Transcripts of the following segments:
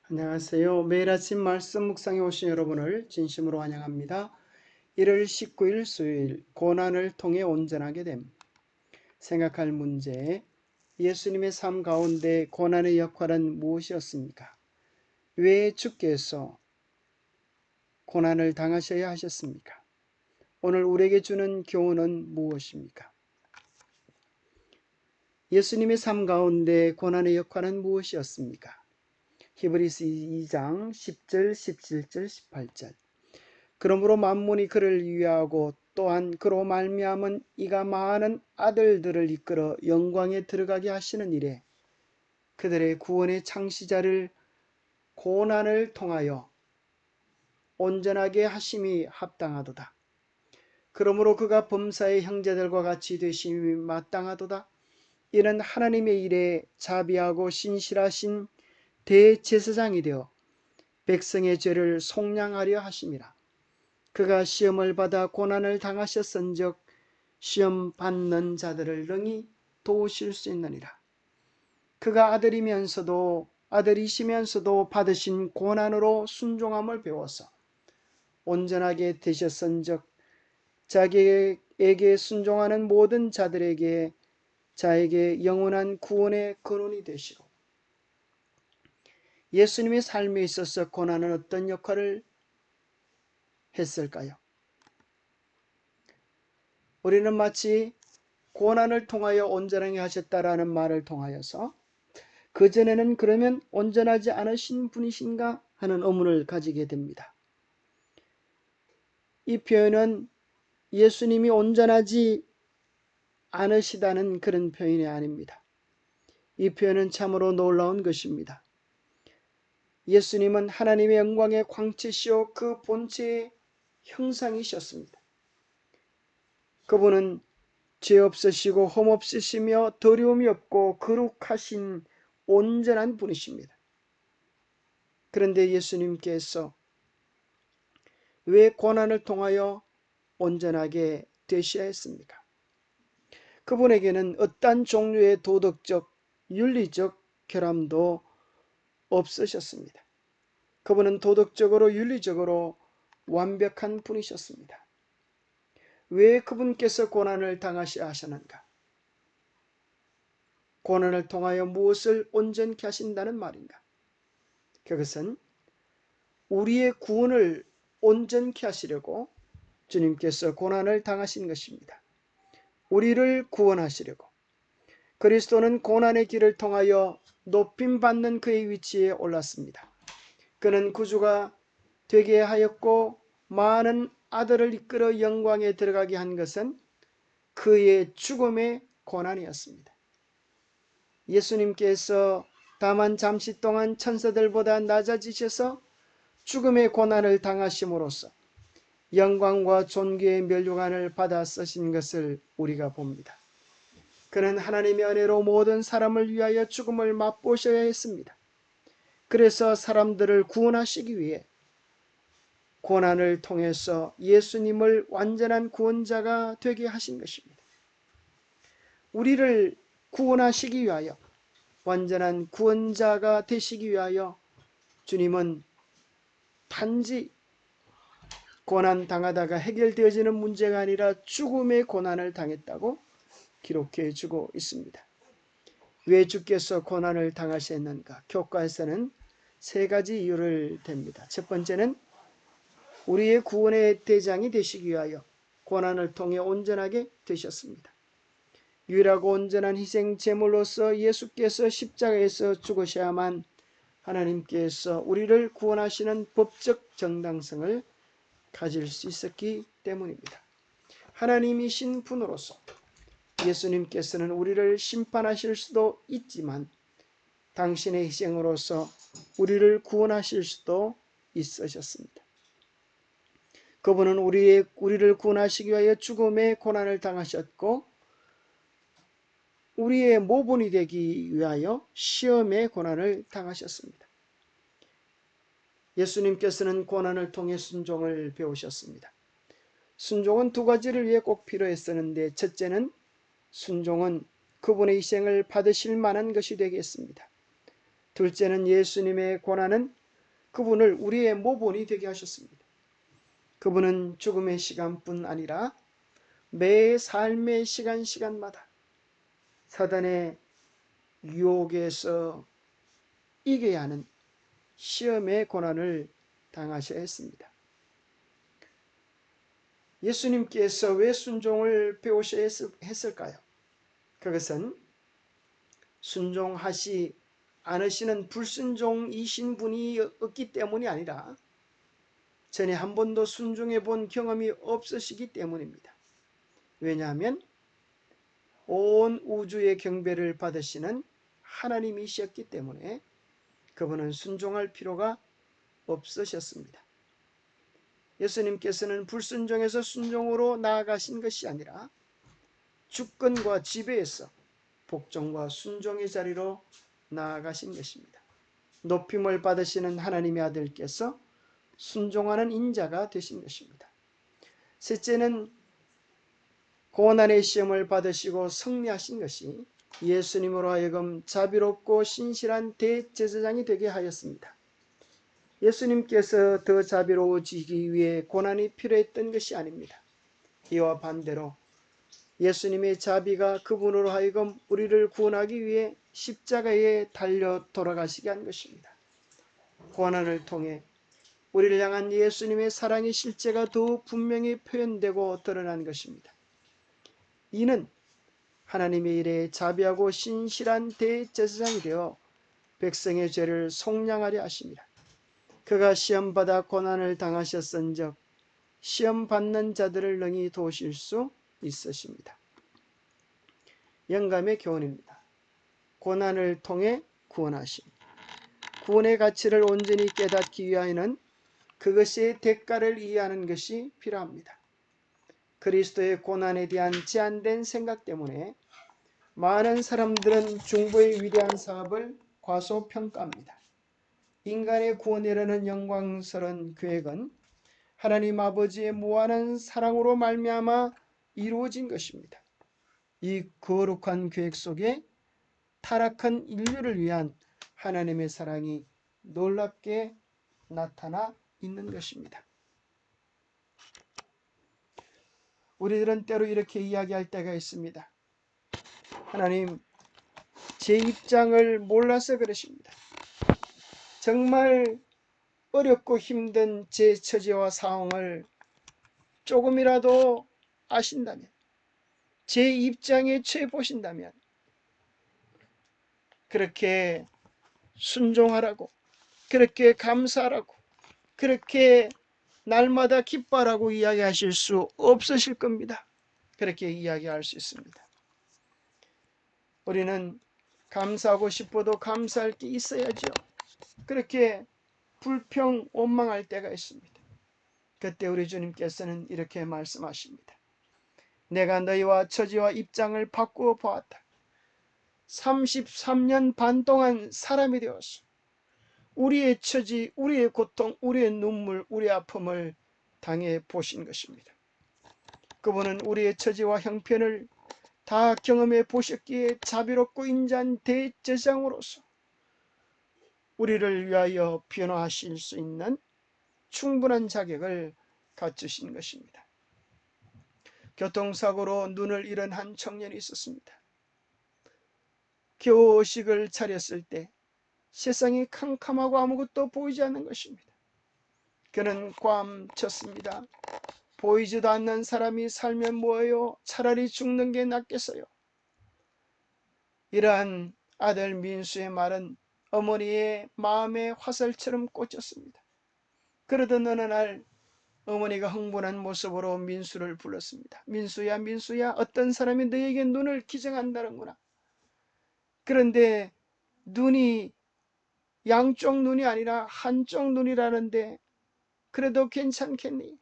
안녕하세요. 매일 아침 말씀 묵상에 오신 여러분을 진심으로 환영합니다. 1월 19일 수요일 고난을 통해 온전하게 됨. 생각할 문제. 예수님의 삶 가운데 고난의 역할은 무엇이었습니까? 왜 주께서 고난을 당하셔야 하셨습니까? 오늘 우리에게 주는 교훈은 무엇입니까? 예수님의 삶 가운데 고난의 역할은 무엇이었습니까? 히브리서 2장 10절, 17절, 18절. 그러므로 만문이 그를 위하고 또한 그로 말미암은 이가 많은 아들들을 이끌어 영광에 들어가게 하시는 일에 그들의 구원의 창시자를 고난을 통하여 온전하게 하심이 합당하도다. 그러므로 그가 범사의 형제들과 같이 되심이 마땅하도다. 이는 하나님의 일에 자비하고 신실하신 대제사장이 되어 백성의 죄를 속량하려 하심이라. 그가 시험을 받아 고난을 당하셨은즉 시험 받는 자들을 능히 도우실 수 있느니라. 그가 아들이시면서도 받으신 고난으로 순종함을 배워서 온전하게 되셨은즉 자기에게 순종하는 모든 자들에게 자에게 영원한 구원의 근원이 되시고, 예수님의 삶에 있어서 고난은 어떤 역할을 했을까요? 우리는 마치 고난을 통하여 온전하게 하셨다라는 말을 통하여서 그전에는 그러면 온전하지 않으신 분이신가 하는 의문을 가지게 됩니다. 이 표현은 예수님이 온전하지 않으시다는 그런 표현이 아닙니다. 이 표현은 참으로 놀라운 것입니다. 예수님은 하나님의 영광의 광채시요 그 본체의 형상이셨습니다. 그분은 죄 없으시고 흠 없으시며 더러움이 없고 거룩하신 온전한 분이십니다. 그런데 예수님께서 왜 고난을 통하여 온전하게 되셔야 했습니까? 그분에게는 어떠한 종류의 도덕적, 윤리적 결함도 없으셨습니다. 그분은 도덕적으로, 윤리적으로 완벽한 분이셨습니다. 왜 그분께서 고난을 당하셔야 하셨는가? 고난을 통하여 무엇을 온전케 하신다는 말인가? 그것은 우리의 구원을 온전케 하시려고 주님께서 고난을 당하신 것입니다. 우리를 구원하시려고. 그리스도는 고난의 길을 통하여 높임받는 그의 위치에 올랐습니다. 그는 구주가 되게 하였고 많은 아들을 이끌어 영광에 들어가게 한 것은 그의 죽음의 고난이었습니다. 예수님께서 다만 잠시 동안 천사들보다 낮아지셔서 죽음의 고난을 당하심으로써 영광과 존귀의 면류관을 받아 쓰신 것을 우리가 봅니다. 그는 하나님의 은혜로 모든 사람을 위하여 죽음을 맛보셔야 했습니다. 그래서 사람들을 구원하시기 위해 고난을 통해서 예수님을 완전한 구원자가 되게 하신 것입니다. 우리를 구원하시기 위하여, 완전한 구원자가 되시기 위하여 주님은 단지 고난 당하다가 해결되어지는 문제가 아니라 죽음의 고난을 당했다고 기록해 주고 있습니다. 왜 주께서 고난을 당하셨는가? 교과에서는 세 가지 이유를 댑니다. 첫 번째는 우리의 구원의 대장이 되시기 위하여 고난을 통해 온전하게 되셨습니다. 유일하고 온전한 희생 제물로서 예수께서 십자가에서 죽으셔야만 하나님께서 우리를 구원하시는 법적 정당성을 가질 수 있었기 때문입니다. 하나님이신 분으로서 예수님께서는 우리를 심판하실 수도 있지만 당신의 희생으로서 우리를 구원하실 수도 있으셨습니다. 그분은 우리를 구원하시기 위하여 죽음의 고난을 당하셨고 우리의 모본이 되기 위하여 시험의 고난을 당하셨습니다. 예수님께서는 고난을 통해 순종을 배우셨습니다. 순종은 두 가지를 위해 꼭 필요했었는데, 첫째는 순종은 그분의 희생을 받으실 만한 것이 되겠습니다. 둘째는 예수님의 고난은 그분을 우리의 모본이 되게 하셨습니다. 그분은 죽음의 시간뿐 아니라 매 삶의 시간마다 사단의 유혹에서 이겨야 하는 시험의 고난을 당하셔야 했습니다. 예수님께서 왜 순종을 배우셔야 했을까요? 그것은 순종하시 않으시는 불순종이신 분이 없기 때문이 아니라 전에 한 번도 순종해 본 경험이 없으시기 때문입니다. 왜냐하면 온 우주의 경배를 받으시는 하나님이셨기 때문에 그분은 순종할 필요가 없으셨습니다. 예수님께서는 불순종에서 순종으로 나아가신 것이 아니라 주권과 지배에서 복종과 순종의 자리로 나아가신 것입니다. 높임을 받으시는 하나님의 아들께서 순종하는 인자가 되신 것입니다. 셋째는 고난의 시험을 받으시고 승리하신 것이 예수님으로 하여금 자비롭고 신실한 대제사장이 되게 하였습니다. 예수님께서 더 자비로워지기 위해 고난이 필요했던 것이 아닙니다. 이와 반대로 예수님의 자비가 그분으로 하여금 우리를 구원하기 위해 십자가에 달려 돌아가시게 한 것입니다. 고난을 통해 우리를 향한 예수님의 사랑의 실제가 더 분명히 표현되고 드러난 것입니다. 이는 하나님의 일에 자비하고 신실한 대제사장이 되어 백성의 죄를 속량하려 하십니다. 그가 시험받아 고난을 당하셨은즉 시험받는 자들을 능히 도우실 수 있으십니다. 영감의 교훈입니다. 고난을 통해 구원하심. 구원의 가치를 온전히 깨닫기 위하여는 그것의 대가를 이해하는 것이 필요합니다. 그리스도의 고난에 대한 제한된 생각 때문에 많은 사람들은 중보의 위대한 사업을 과소평가합니다. 인간의 구원이라는 영광스러운 계획은 하나님 아버지의 무한한 사랑으로 말미암아 이루어진 것입니다. 이 거룩한 계획 속에 타락한 인류를 위한 하나님의 사랑이 놀랍게 나타나 있는 것입니다. 우리들은 때로 이렇게 이야기할 때가 있습니다. 하나님, 제 입장을 몰라서 그러십니다. 정말 어렵고 힘든 제 처지와 상황을 조금이라도 아신다면, 제 입장에 처해 보신다면 그렇게 순종하라고, 그렇게 감사하라고, 그렇게 날마다 기뻐하라고 이야기하실 수 없으실 겁니다. 그렇게 이야기할 수 있습니다. 우리는 감사하고 싶어도 감사할 게 있어야죠. 그렇게 불평, 원망할 때가 있습니다. 그때 우리 주님께서는 이렇게 말씀하십니다. 내가 너희와 처지와 입장을 바꾸어 보았다. 33년 반 동안 사람이 되었어. 우리의 처지, 우리의 고통, 우리의 눈물, 우리의 아픔을 당해 보신 것입니다. 그분은 우리의 처지와 형편을 다 경험해 보셨기에 자비롭고 인자한 대제사장으로서 우리를 위하여 변화하실 수 있는 충분한 자격을 갖추신 것입니다. 교통사고로 눈을 잃은 한 청년이 있었습니다. 교식을 차렸을 때 세상이 캄캄하고 아무것도 보이지 않는 것입니다. 그는 꽝쳤습니다. 보이지도 않는 사람이 살면 뭐예요? 차라리 죽는 게 낫겠어요. 이러한 아들 민수의 말은 어머니의 마음에 화살처럼 꽂혔습니다. 그러던 어느 날 어머니가 흥분한 모습으로 민수를 불렀습니다. 민수야, 민수야, 어떤 사람이 너에게 눈을 기증한다는구나. 그런데 눈이 양쪽 눈이 아니라 한쪽 눈이라는데 그래도 괜찮겠니?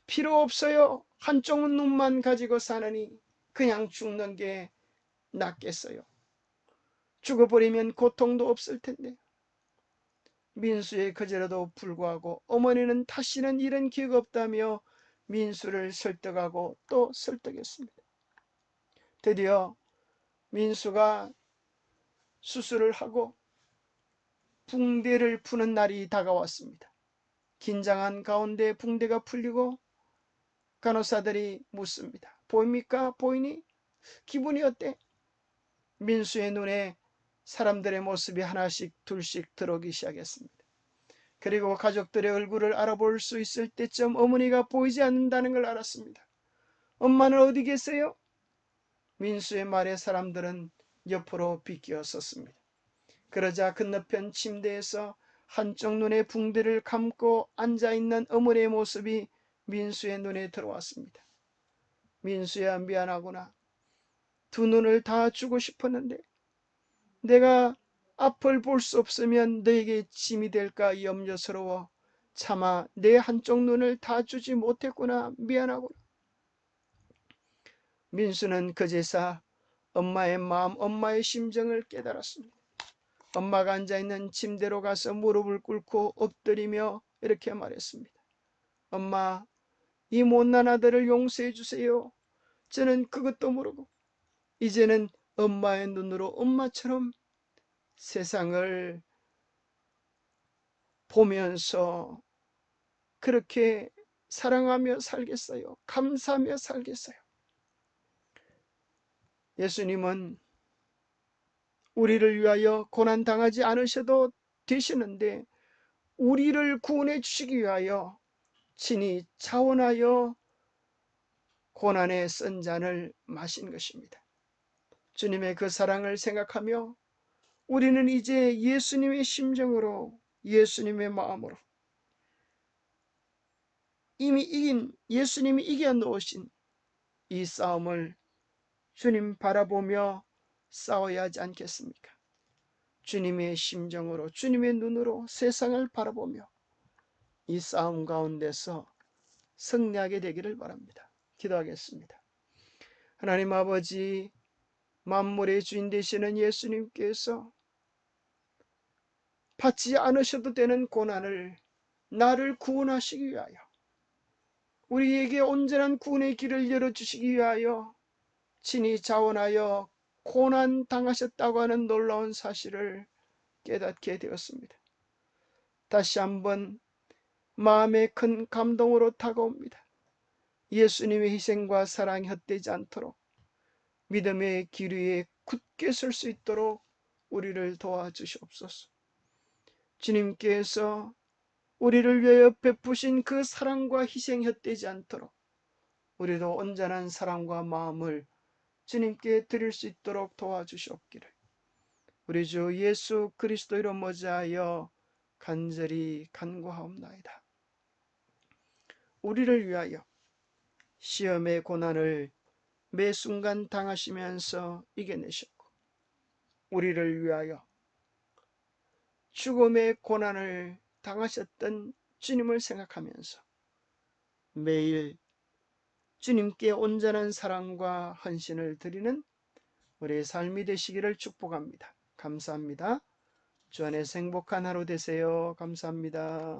필요 없어요. 한쪽 눈만 가지고 사느니 그냥 죽는 게 낫겠어요. 죽어버리면 고통도 없을 텐데. 민수의 거절에도 불구하고 어머니는 다시는 이런 기회가 없다며 민수를 설득하고 또 설득했습니다. 드디어 민수가 수술을 하고 붕대를 푸는 날이 다가왔습니다. 긴장한 가운데 붕대가 풀리고 간호사들이 묻습니다. 보입니까? 보이니? 기분이 어때? 민수의 눈에 사람들의 모습이 하나씩 둘씩 들어오기 시작했습니다. 그리고 가족들의 얼굴을 알아볼 수 있을 때쯤 어머니가 보이지 않는다는 걸 알았습니다. 엄마는 어디 계세요? 민수의 말에 사람들은 옆으로 비끼어 섰습니다. 그러자 건너편 침대에서 한쪽 눈에 붕대를 감고 앉아있는 어머니의 모습이 민수의 눈에 들어왔습니다. 민수야, 미안하구나. 두 눈을 다 주고 싶었는데 내가 앞을 볼 수 없으면 너에게 짐이 될까 염려스러워 차마 내 한쪽 눈을 다 주지 못했구나. 미안하구나. 민수는 그제서 엄마의 마음, 엄마의 심정을 깨달았습니다. 엄마가 앉아있는 침대로 가서 무릎을 꿇고 엎드리며 이렇게 말했습니다. 엄마, 이 못난 아들을 용서해 주세요. 저는 그것도 모르고 이제는 엄마의 눈으로 엄마처럼 세상을 보면서 그렇게 사랑하며 살겠어요. 감사하며 살겠어요. 예수님은 우리를 위하여 고난당하지 않으셔도 되시는데 우리를 구원해 주시기 위하여 친히 자원하여 고난의 쓴 잔을 마신 것입니다. 주님의 그 사랑을 생각하며 우리는 이제 예수님의 심정으로, 예수님의 마음으로 이미 이긴, 예수님이 이겨놓으신 이 싸움을 주님 바라보며 싸워야 하지 않겠습니까? 주님의 심정으로, 주님의 눈으로 세상을 바라보며 이 싸움 가운데서 승리하게 되기를 바랍니다. 기도하겠습니다. 하나님 아버지, 만물의 주인 되시는 예수님께서 받지 않으셔도 되는 고난을 나를 구원하시기 위하여, 우리에게 온전한 구원의 길을 열어주시기 위하여 친히 자원하여 고난 당하셨다고 하는 놀라운 사실을 깨닫게 되었습니다. 다시 한번 마음에 큰 감동으로 다가옵니다. 예수님의 희생과 사랑이 헛되지 않도록 믿음의 길 위에 굳게 설 수 있도록 우리를 도와주시옵소서. 주님께서 우리를 위하여 베푸신 그 사랑과 희생이 헛되지 않도록 우리도 온전한 사랑과 마음을 주님께 드릴 수 있도록 도와주시옵기를 우리 주 예수 그리스도 이름 모자하여 간절히 간구하옵나이다. 우리를 위하여 시험의 고난을 매 순간 당하시면서 이겨내셨고 우리를 위하여 죽음의 고난을 당하셨던 주님을 생각하면서 매일 주님께 온전한 사랑과 헌신을 드리는 우리의 삶이 되시기를 축복합니다. 감사합니다. 주 안에서 행복한 하루 되세요. 감사합니다.